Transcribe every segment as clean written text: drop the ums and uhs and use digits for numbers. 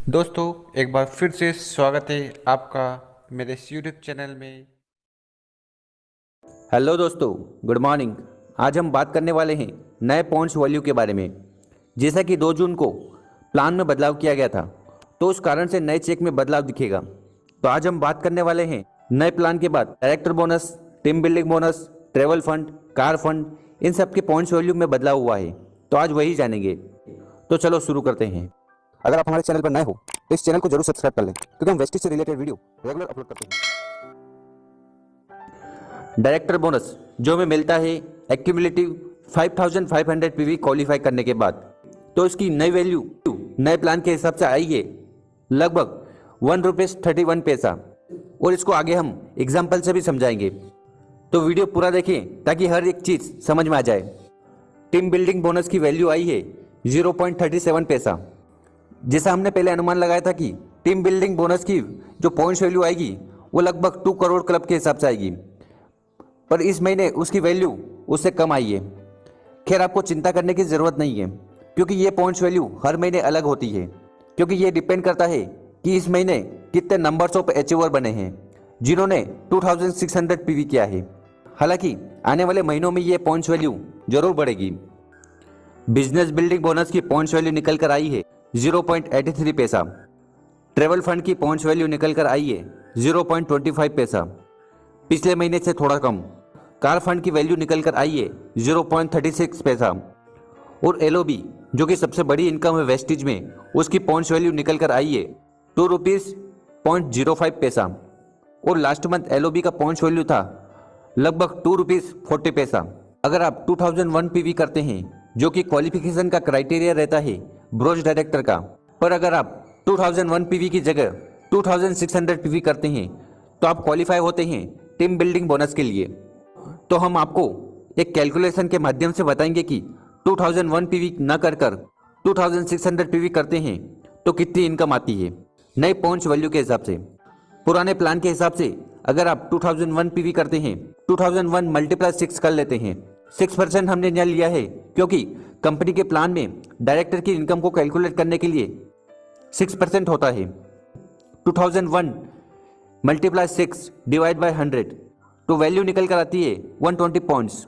दोस्तों, एक बार फिर से स्वागत है आपका मेरे इस यूट्यूब चैनल में। हेलो दोस्तों, गुड मॉर्निंग। आज हम बात करने वाले हैं नए पॉइंट्स वैल्यू के बारे में। जैसा कि 2 जून को प्लान में बदलाव किया गया था, तो उस कारण से नए चेक में बदलाव दिखेगा। तो आज हम बात करने वाले हैं नए प्लान के बाद director bonus, team building bonus, travel fund, car fund, इन सब के पॉइंट्स वैल्यू में बदलाव हुआ है। तो आज वही जानेंगे। तो चलो शुरू करते हैं। अगर आप हमारे चैनल पर नए हो तो इस चैनल को जरूर सब्सक्राइब कर लें, क्योंकि हम वेस्टेज से रिलेटेड वीडियो रेगुलर अपलोड करते हैं। डायरेक्टर बोनस जो हमें मिलता है एक्यूमुलेटिव 5500 पीवी क्वालिफाई करने के बाद, तो इसकी नई वैल्यू नए प्लान के हिसाब से आई है लगभग ₹1.31। और इसको आगे हम एग्जाम्पल से भी समझाएंगे, तो वीडियो पूरा देखें ताकि हर एक चीज़ समझ में आ जाए। टीम बिल्डिंग बोनस की वैल्यू आई है 0.37 पैसा। जैसा हमने पहले अनुमान लगाया था कि टीम बिल्डिंग बोनस की जो पॉइंट्स वैल्यू आएगी वो लगभग 2 करोड़ क्लब के हिसाब से आएगी, पर इस महीने उसकी वैल्यू उससे कम आई है। खैर, आपको चिंता करने की ज़रूरत नहीं है, क्योंकि ये पॉइंट्स वैल्यू हर महीने अलग होती है, क्योंकि ये डिपेंड करता है कि इस महीने कितने नंबर्स ऑफ अचीवर बने हैं जिन्होंने 2600 पीवी किया है। हालांकि आने वाले महीनों में ये पॉइंट्स वैल्यू जरूर बढ़ेगी। बिजनेस बिल्डिंग बोनस की पॉइंट्स वैल्यू निकल कर आई है 0.83 पैसा। ट्रेवल फंड की पॉइंट्स वैल्यू निकल कर आई है 0.25 पैसा, पिछले महीने से थोड़ा कम। कार फंड की वैल्यू निकल कर आई है 0.36 पैसा। और एलओबी जो कि सबसे बड़ी इनकम है वेस्टेज में, उसकी पॉइंट्स वैल्यू निकल कर आई है ₹2.05 पैसा। और लास्ट मंथ एलओबी का पॉइंट्स वैल्यू था लगभग ₹2.40। अगर आप 2001 पीवी करते हैं, जो कि क्वालिफिकेशन का क्राइटेरिया रहता है ब्रोंज डायरेक्टर का, पर अगर आप 2001 पीवी की जगह 2600 पीवी करते हैं, तो आप क्वालिफाई होते हैं टीम बिल्डिंग बोनस के लिए। तो हम आपको एक कैलकुलेशन के माध्यम से बताएंगे कि 2001 पीवी न कर 2600 पीवी करते हैं तो कितनी इनकम आती है नए पॉइंट्स वैल्यू के हिसाब से। पुराने प्लान के हिसाब से अगर आप 2001 पीवी करते हैं, 2001 मल्टीप्लाई 6 कर लेते हैं। 6% हमने यहाँ लिया है क्योंकि कंपनी के प्लान में डायरेक्टर की इनकम को कैलकुलेट करने के लिए 6% होता है। 2001 मल्टीप्लाई 6 डिवाइड बाय 100, तो वैल्यू निकल कर आती है 120 पॉइंट्स।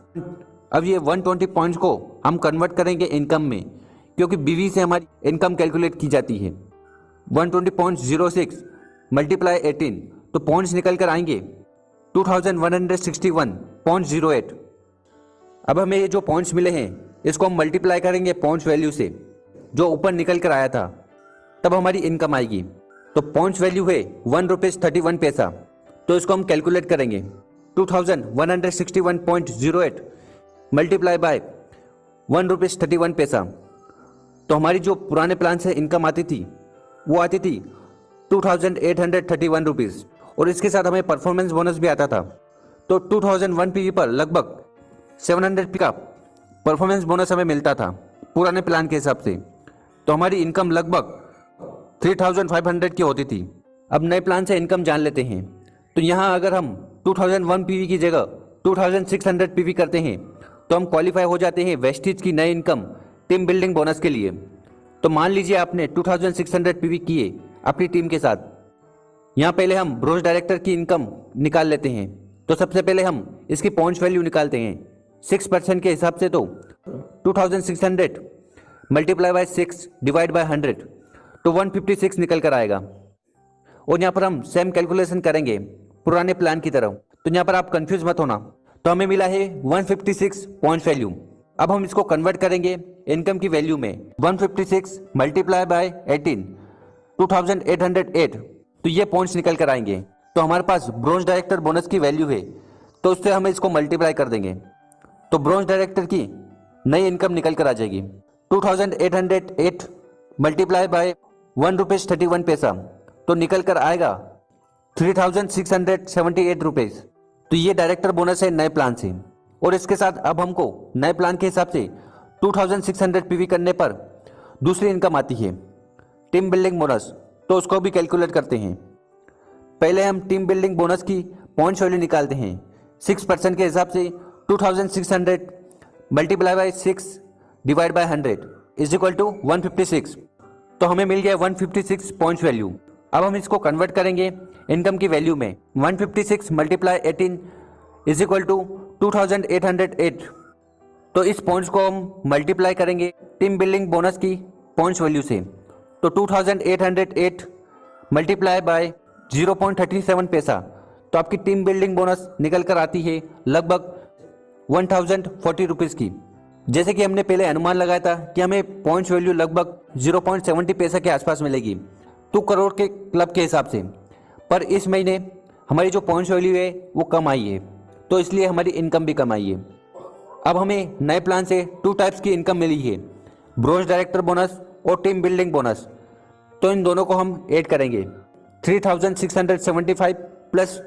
अब ये 120 पॉइंट्स को हम कन्वर्ट करेंगे इनकम में, क्योंकि बीवी से हमारी इनकम कैलकुलेट की जाती है। 120.06 मल्टीप्लाई 18, तो पॉइंट्स निकल कर आएंगे 2161.08। अब हमें ये जो पॉइंट्स मिले हैं इसको हम मल्टीप्लाई करेंगे पॉइंट्स वैल्यू से जो ऊपर निकल कर आया था, तब हमारी इनकम आएगी। तो पॉइंट्स वैल्यू है ₹1.31 पैसा, तो इसको हम कैलकुलेट करेंगे 2161.08 मल्टीप्लाई बाय ₹1.31 पैसा। तो हमारी जो पुराने प्लान से इनकम आती थी वो आती थी ₹2831, और इसके साथ हमें परफॉर्मेंस बोनस भी आता था। तो 2001 पीवी पर लगभग 700 का परफॉर्मेंस बोनस हमें मिलता था पुराने प्लान के हिसाब से। तो हमारी इनकम लगभग 3500 की होती थी। अब नए प्लान से इनकम जान लेते हैं। तो यहाँ अगर हम 2001 पीवी की जगह 2600 पीवी करते हैं, तो हम क्वालिफाई हो जाते हैं वेस्टेज की नई इनकम टीम बिल्डिंग बोनस के लिए। तो मान लीजिए आपने 2600 पीवी किए अपनी टीम के साथ। यहाँ पहले हम ब्रोंज डायरेक्टर की इनकम निकाल लेते हैं। तो सबसे पहले हम इसकी पॉइंट्स वैल्यू निकालते हैं 6% के हिसाब से। तो 2600 मल्टीप्लाई बाय 6 डिवाइड बाय 100, तो 156 निकल कर आएगा। और यहाँ पर हम सेम कैलकुलेशन करेंगे पुराने प्लान की तरह। तो यहाँ पर आप कंफ्यूज मत होना। तो हमें मिला है 156 पॉइंट वैल्यू। अब हम इसको कन्वर्ट करेंगे इनकम की वैल्यू में। 156 मल्टीप्लाई बाय 18, 2808, तो ये पॉइंट्स निकल कर आएंगे। तो हमारे पास ब्रोंज डायरेक्टर बोनस की वैल्यू है, तो उससे हम इसको मल्टीप्लाई कर देंगे। तो ब्रोंज डायरेक्टर की नई इनकम निकल कर आ जाएगी 2808 मल्टीप्लाई बाय ₹1.31 पैसा, तो निकल कर आएगा 3678 रुपीज। तो ये डायरेक्टर बोनस है नए प्लान से। और इसके साथ अब हमको नए प्लान के हिसाब से 2600 पीवी करने पर दूसरी इनकम आती है टीम बिल्डिंग बोनस। तो उसको भी कैलकुलेट करते हैं। पहले हम टीम बिल्डिंग बोनस की पॉइंट्स वैल्यू निकालते हैं 6% के हिसाब से। 2600 multiply by 6 divide by 100 is equal to 156। तो हमें मिल गया 156 पॉइंट्स वैल्यू। अब हम इसको कन्वर्ट करेंगे इनकम की वैल्यू में। 156 मल्टीप्लाई 18 इज इक्वल टू 2808। तो इस पॉइंट्स को हम मल्टीप्लाई करेंगे टीम बिल्डिंग बोनस की पॉइंट्स वैल्यू से। तो 2808 मल्टीप्लाई बाय 0.37 पैसा, तो आपकी टीम बिल्डिंग बोनस निकल कर आती है लगभग 1040 रुपीज़ की। जैसे कि हमने पहले अनुमान लगाया था कि हमें पॉइंट्स वैल्यू लगभग 0.70 पैसा के आसपास मिलेगी 2 करोड़ के क्लब के हिसाब से। पर इस महीने हमारी जो पॉइंट्स वैल्यू है वो कम आई है, तो इसलिए हमारी इनकम भी कम आई है। अब हमें नए प्लान से 2 टाइप्स की इनकम मिली है, ब्रोंज डायरेक्टर बोनस और टीम बिल्डिंग बोनस। तो इन दोनों को हम ऐड करेंगे 3675 प्लस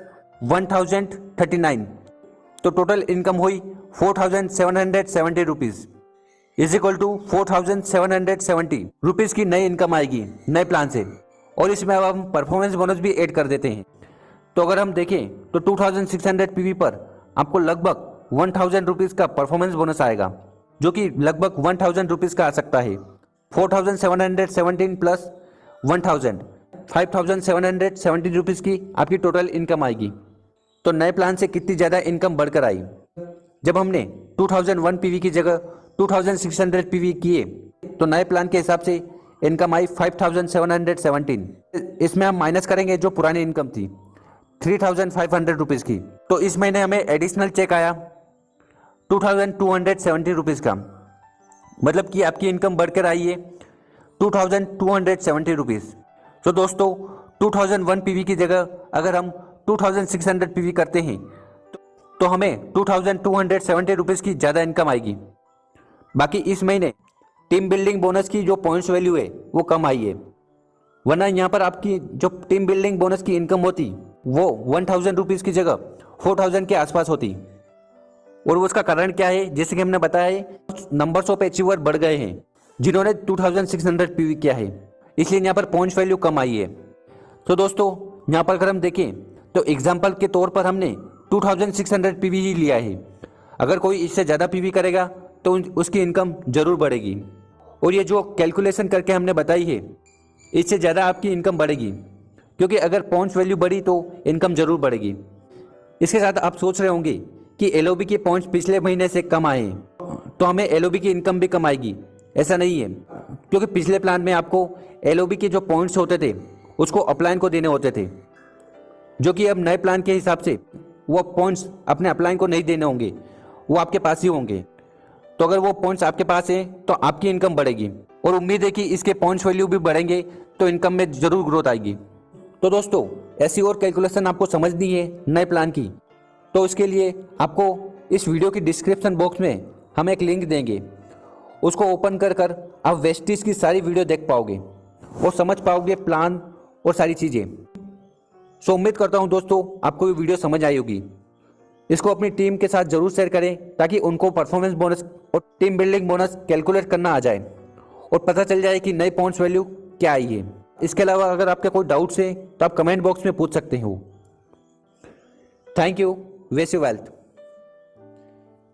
1039, तो टोटल इनकम हुई 4770 rupees is equal to 4770 rupees की नई इनकम आएगी नए प्लान से। और इसमें अब हम परफॉर्मेंस बोनस भी ऐड कर देते हैं। तो अगर हम देखें तो 2600 पीवी पर आपको लगभग 1000 रुपीज़ का परफॉर्मेंस बोनस आएगा, जो कि लगभग 1000 रुपीज़ का आ सकता है। 4717 प्लस 1000 5770 रुपीज़ की आपकी टोटल इनकम आएगी। तो नए प्लान से कितनी ज़्यादा इनकम बढ़कर आई। जब हमने 2001 पीवी की जगह 2600 पीवी किए तो नए प्लान के हिसाब से इनकम आई 5717। इसमें हम माइनस करेंगे जो पुरानी इनकम थी 3500 रुपीज़ की। तो इस महीने हमें एडिशनल चेक आया 2270 रुपीज़ का, मतलब कि आपकी इनकम बढ़कर आई है 2270 रुपीज़। तो दोस्तों 2001 पीवी की जगह अगर हम 2600 पीवी करते हैं तो हमें 2270 रुपीज़ की ज़्यादा इनकम आएगी। बाकी इस महीने टीम बिल्डिंग बोनस की जो पॉइंट्स वैल्यू है वो कम आई है, वरना यहाँ पर आपकी जो टीम बिल्डिंग बोनस की इनकम होती वो 1000 रुपीज़ की जगह 4000 के आसपास होती। और उसका कारण क्या है, जैसे कि हमने बताया है नंबर्स ऑफ अचीवर बढ़ गए हैं जिन्होंने 2600 पीवी किया है, इसलिए यहाँ पर पॉइंट्स वैल्यू कम आई है। तो दोस्तों यहाँ पर अगर हम देखें तो एग्जाम्पल के तौर पर हमने 2600 पीवी ही लिया है। अगर कोई इससे ज़्यादा पीवी करेगा तो उसकी इनकम ज़रूर बढ़ेगी। और ये जो कैलकुलेशन करके हमने बताई है इससे ज़्यादा आपकी इनकम बढ़ेगी, क्योंकि अगर पॉइंट्स वैल्यू बढ़ी तो इनकम ज़रूर बढ़ेगी। इसके साथ आप सोच रहे होंगे कि एलओबी के पॉइंट्स पिछले महीने से कम आए हैं तो हमें एलओबी की इनकम भी कम आएगी। ऐसा नहीं है, क्योंकि पिछले प्लान में आपको एलओबी के जो पॉइंट्स होते थे उसको अपलाइन को देने होते थे, जो कि अब नए प्लान के हिसाब से वो पॉइंट्स अपने अपलाइन को नहीं देने होंगे, वो आपके पास ही होंगे। तो अगर वो पॉइंट्स आपके पास हैं तो आपकी इनकम बढ़ेगी और उम्मीद है कि इसके पॉइंट्स वैल्यू भी बढ़ेंगे तो इनकम में ज़रूर ग्रोथ आएगी। तो दोस्तों ऐसी और कैलकुलेशन आपको समझनी है नए प्लान की, तो इसके लिए आपको इस वीडियो की डिस्क्रिप्शन बॉक्स में हम एक लिंक देंगे, उसको ओपन कर आप वेस्टिज की सारी वीडियो देख पाओगे और समझ पाओगे प्लान और सारी चीज़ें। सो उम्मीद करता हूँ दोस्तों आपको ये वीडियो समझ आई होगी। इसको अपनी टीम के साथ ज़रूर शेयर करें ताकि उनको परफॉर्मेंस बोनस और टीम बिल्डिंग बोनस कैलकुलेट करना आ जाए और पता चल जाए कि नई पॉइंट्स वैल्यू क्या आई है। इसके अलावा अगर आपके कोई डाउट्स हैं तो आप कमेंट बॉक्स में पूछ सकते हो। Thank you, wish you wealth.